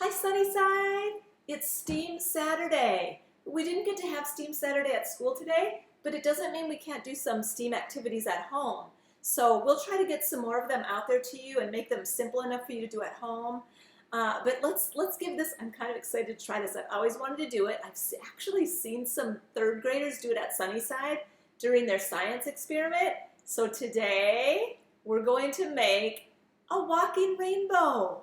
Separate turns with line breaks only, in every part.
Hi Sunnyside! It's STEAM Saturday. We didn't get to have STEAM Saturday at school today, but it doesn't mean we can't do some STEAM activities at home. So we'll try to get some more of them out there to you and make them simple enough for you to do at home. But let's give this, I'm kind of excited to try this. I've always wanted to do it. I've actually seen some third graders do it at Sunnyside during their science experiment. So today we're going to make a walking rainbow.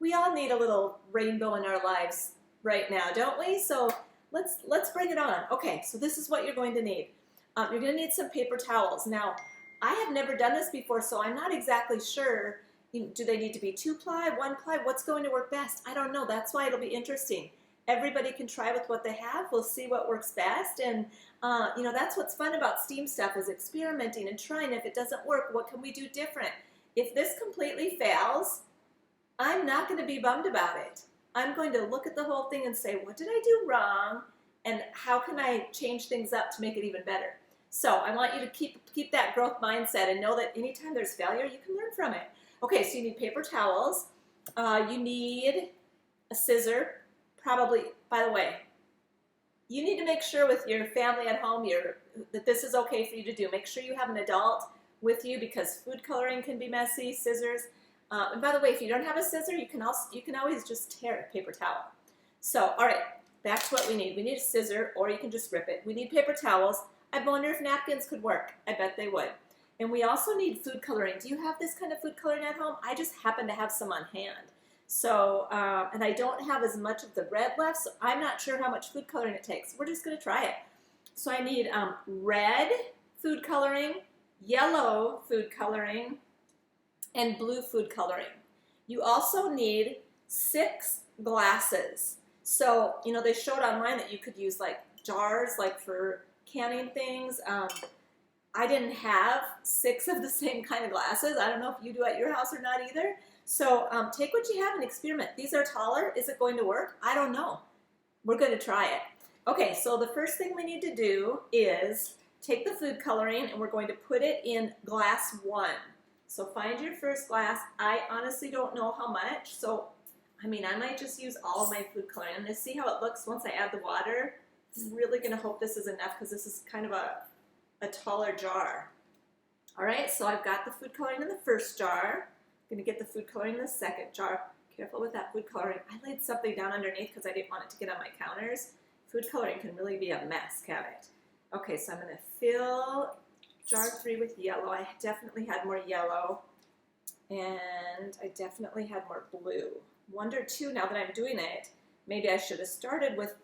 We all need a little rainbow in our lives right now, don't we? So let's bring it on. Okay, so this is what you're going to need. You're going to need some paper towels. Now, I have never done this before, so I'm not exactly sure. Do they need to be 2-ply, 1-ply? What's going to work best? I don't know. That's why it'll be interesting. Everybody can try with what they have. We'll see what works best. And, that's what's fun about STEAM stuff is experimenting and trying. If it doesn't work, what can we do different? If this completely fails, I'm not going to be bummed about it. I'm going to look at the whole thing and say, what did I do wrong? And how can I change things up to make it even better? So I want you to keep that growth mindset and know that anytime there's failure, you can learn from it. Okay, so you need paper towels. You need a scissor. Probably, by the way, you need to make sure with your family at home that this is okay for you to do. Make sure you have an adult with you because food coloring can be messy, scissors. And by the way, if you don't have a scissor, you can always just tear a paper towel. So, all right, back to what we need. We need a scissor, or you can just rip it. We need paper towels. I wonder if napkins could work. I bet they would. And we also need food coloring. Do you have this kind of food coloring at home? I just happen to have some on hand. So, and I don't have as much of the red left, so I'm not sure how much food coloring it takes. We're just going to try it. So I need red food coloring, yellow food coloring, and blue food coloring. You also need 6 glasses. So, they showed online that you could use like jars, like for canning things. I didn't have 6 of the same kind of glasses. I don't know if you do at your house or not either. So take what you have and experiment. These are taller. Is it going to work? I don't know. We're going to try it. Okay, so the first thing we need to do is take the food coloring and we're going to put it in glass 1. So find your first glass. I honestly don't know how much, so I might just use all of my food coloring. I'm going to see how it looks once I add the water. I'm really going to hope this is enough because this is kind of a taller jar. All right, so I've got the food coloring in the first jar. I'm going to get the food coloring in the second jar. Careful with that food coloring. I laid something down underneath because I didn't want it to get on my counters. Food coloring can really be a mess, can't it? Okay, so I'm going to fill jar 3 with yellow. I definitely had more yellow, and I definitely had more blue. Wonder too, now that I'm doing it, maybe I should start with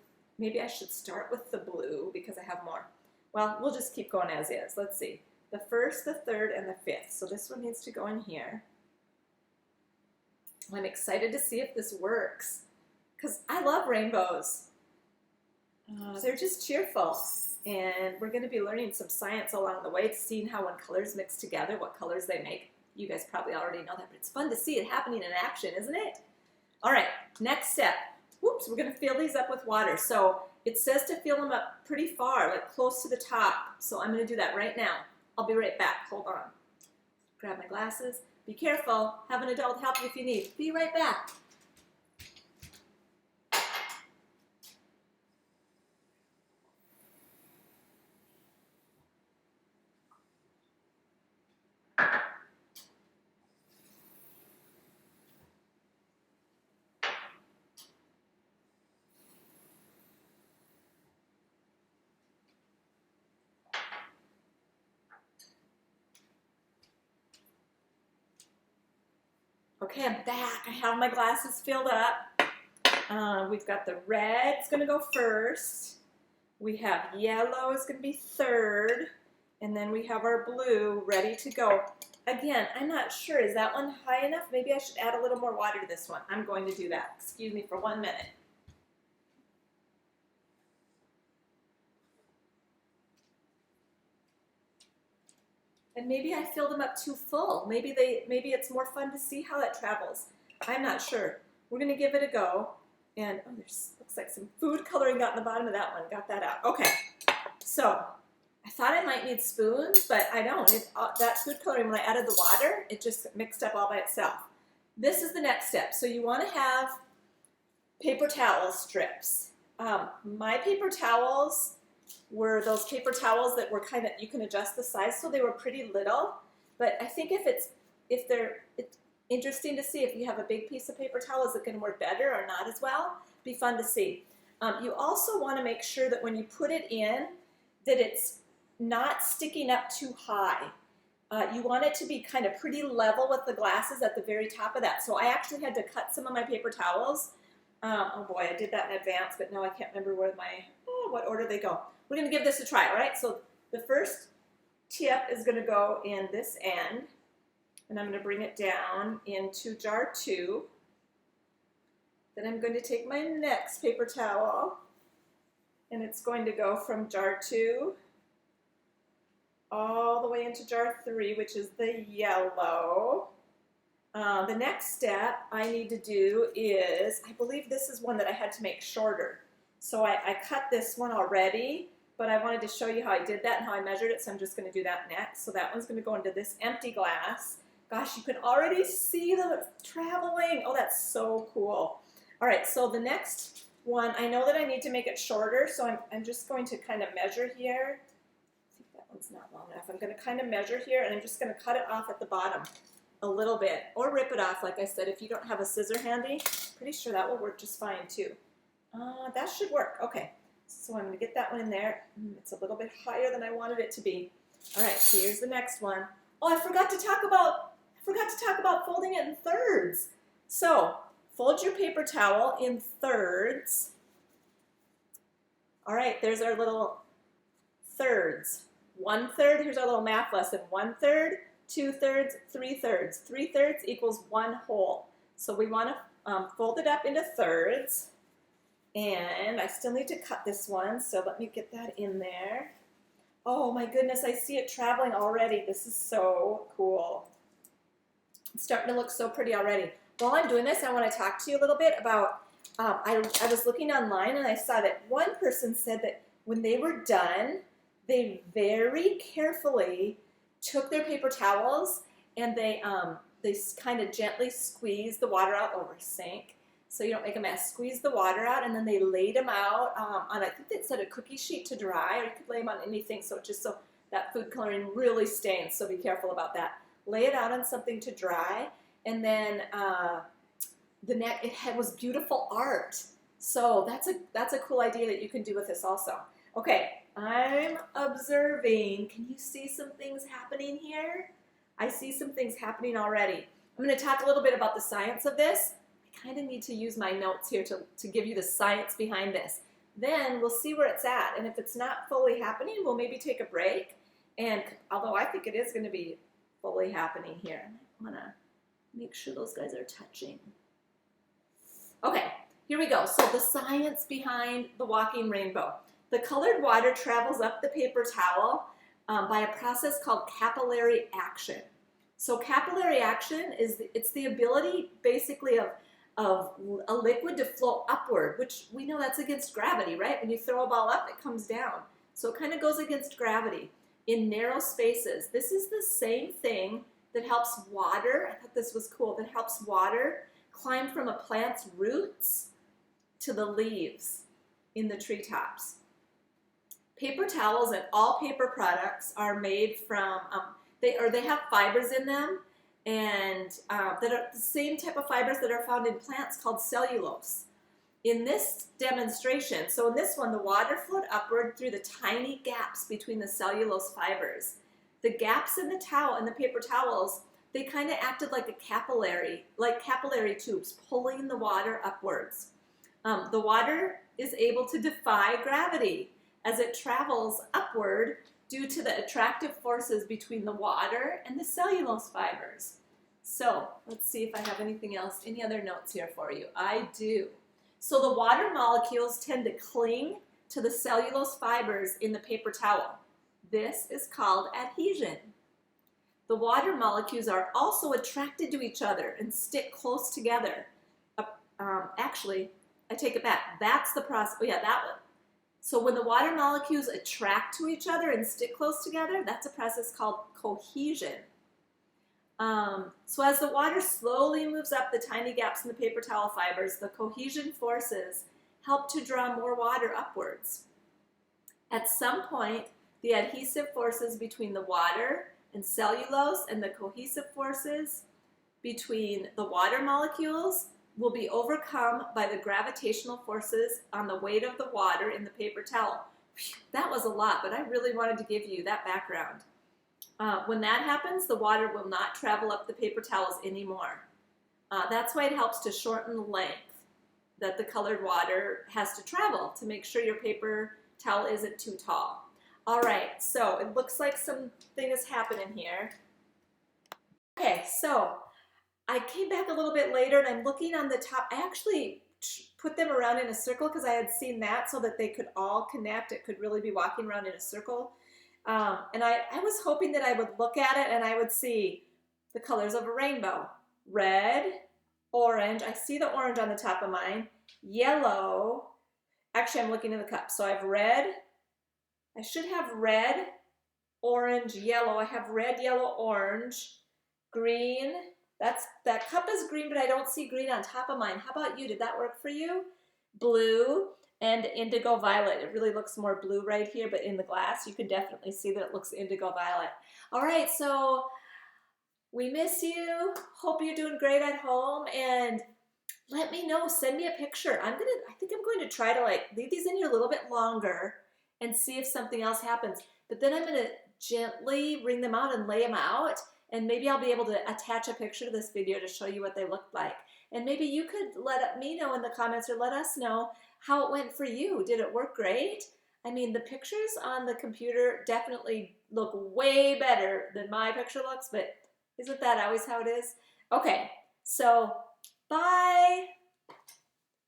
the blue because I have more. Well, we'll just keep going as is. Let's see. The first, the third, and the fifth. So this one needs to go in here. I'm excited to see if this works because I love rainbows. They're just cheerful. And we're going to be learning some science along the way, seeing how when colors mix together, what colors they make. You guys probably already know that, but it's fun to see it happening in action, isn't it? All right, next step. Whoops, we're going to fill these up with water. So it says to fill them up pretty far, like close to the top. So I'm going to do that right now. I'll be right back. Hold on. Grab my glasses. Be careful. Have an adult help you if you need. Be right back. Okay, I'm back. I have my glasses filled up. We've got the red. It's going to go first. We have yellow is going to be third. And then we have our blue ready to go. Again, I'm not sure. Is that one high enough? Maybe I should add a little more water to this one. I'm going to do that. Excuse me for 1 minute. And maybe I filled them up too full. Maybe it's more fun to see how it travels. I'm not sure. We're going to give it a go. And oh, looks like some food coloring got in the bottom of that one. Got that out. Okay. So I thought I might need spoons, but I don't. That food coloring, when I added the water, it just mixed up all by itself. This is the next step. So you want to have paper towel strips. My paper towels were those paper towels that were kind of, you can adjust the size, so they were pretty little. But I think it's interesting to see if you have a big piece of paper towel, is it going to work better or not as well? Be fun to see. You also want to make sure that when you put it in, that it's not sticking up too high. You want it to be kind of pretty level with the glasses at the very top of that. So I actually had to cut some of my paper towels. Oh boy, I did that in advance, but now I can't remember where what order they go. We're going to give this a try, all right? So the first tip is going to go in this end, and I'm going to bring it down into jar 2. Then I'm going to take my next paper towel, and it's going to go from jar 2 all the way into jar 3, which is the yellow. The next step I need to do is, I believe this is one that I had to make shorter. So I cut this one already, but I wanted to show you how I did that and how I measured it, so I'm just going to do that next. So that one's going to go into this empty glass. Gosh, you can already see them traveling. Oh, that's so cool. All right, so the next one, I know that I need to make it shorter, so I'm just going to kind of measure here. I think that one's not long enough. I'm going to kind of measure here, and I'm just going to cut it off at the bottom a little bit, or rip it off, like I said. If you don't have a scissor handy, pretty sure that will work just fine too. That should work. Okay, so I'm going to get that one in there. It's a little bit higher than I wanted it to be. All right, so here's the next one. Oh, I forgot to talk about folding it in thirds. So fold your paper towel in thirds. All right, there's our little thirds. 1/3, here's our little math lesson. 1/3, 2/3, 3/3. 3/3 equals 1 whole. So we want to fold it up into thirds. And I still need to cut this one, so let me get that in there. Oh my goodness, I see it traveling already. This is so cool. It's starting to look so pretty already. While I'm doing this, I want to talk to you a little bit about, I was looking online and I saw that one person said that when they were done, they very carefully took their paper towels and they kind of gently squeezed the water out over a sink, so you don't make a mess. Squeeze the water out, and then they laid them out on, I think they said a cookie sheet to dry, or you could lay them on anything, so just so that food coloring really stains, so be careful about that. Lay it out on something to dry, and then it was beautiful art. So that's a cool idea that you can do with this also. Okay, I'm observing. Can you see some things happening here? I see some things happening already. I'm going to talk a little bit about the science of this. I kind of need to use my notes here to give you the science behind this. Then we'll see where it's at, and if it's not fully happening, we'll maybe take a break. And although I think it is going to be fully happening here, I want to make sure those guys are touching. Okay, here we go. So the science behind the walking rainbow. The colored water travels up the paper towel by a process called capillary action. So capillary action it's the ability basically of a liquid to flow upward, which we know that's against gravity, right? When you throw a ball up, it comes down. So it kind of goes against gravity in narrow spaces. This is the same thing that helps water, I thought this was cool, that helps water climb from a plant's roots to the leaves in the treetops. Paper towels and all paper products are made from, they have fibers in them, and that are the same type of fibers that are found in plants called cellulose. In this demonstration, so in this one, the water flowed upward through the tiny gaps between the cellulose fibers. The gaps in the towel, in the paper towels, they kind of acted like capillary tubes, pulling the water upwards. The water is able to defy gravity as it travels upward due to the attractive forces between the water and the cellulose fibers. So let's see if I have anything else, any other notes here for you. I do. So the water molecules tend to cling to the cellulose fibers in the paper towel. This is called adhesion. The water molecules are also attracted to each other and stick close together. Actually, I take it back. That's the process. Oh yeah, that one. So when the water molecules attract to each other and stick close together, that's a process called cohesion. So as the water slowly moves up the tiny gaps in the paper towel fibers, the cohesion forces help to draw more water upwards. At some point, the adhesive forces between the water and cellulose and the cohesive forces between the water molecules will be overcome by the gravitational forces on the weight of the water in the paper towel. That was a lot, but I really wanted to give you that background. When that happens, the water will not travel up the paper towels anymore. That's why it helps to shorten the length that the colored water has to travel to make sure your paper towel isn't too tall. All right, so it looks like something is happening here. Okay, so I came back a little bit later and I'm looking on the top. I actually put them around in a circle because I had seen that so that they could all connect. It could really be walking around in a circle. And I was hoping that I would look at it and I would see the colors of a rainbow. Red, orange. I see the orange on the top of mine. Yellow. Actually, I'm looking in the cup. So I have red. I should have red, orange, yellow. I have red, yellow, orange, green. That cup is green, but I don't see green on top of mine. How about you? Did that work for you? Blue and indigo violet. It really looks more blue right here, but in the glass, you can definitely see that it looks indigo violet. All right, so we miss you. Hope you're doing great at home, and let me know. Send me a picture. I think I'm going to try to leave these in here a little bit longer and see if something else happens. But then I'm going to gently wring them out and lay them out, and maybe I'll be able to attach a picture to this video to show you what they look like. And maybe you could let me know in the comments or let us know how it went for you. Did it work great? I mean, the pictures on the computer definitely look way better than my picture looks, but isn't that always how it is? Okay, so bye.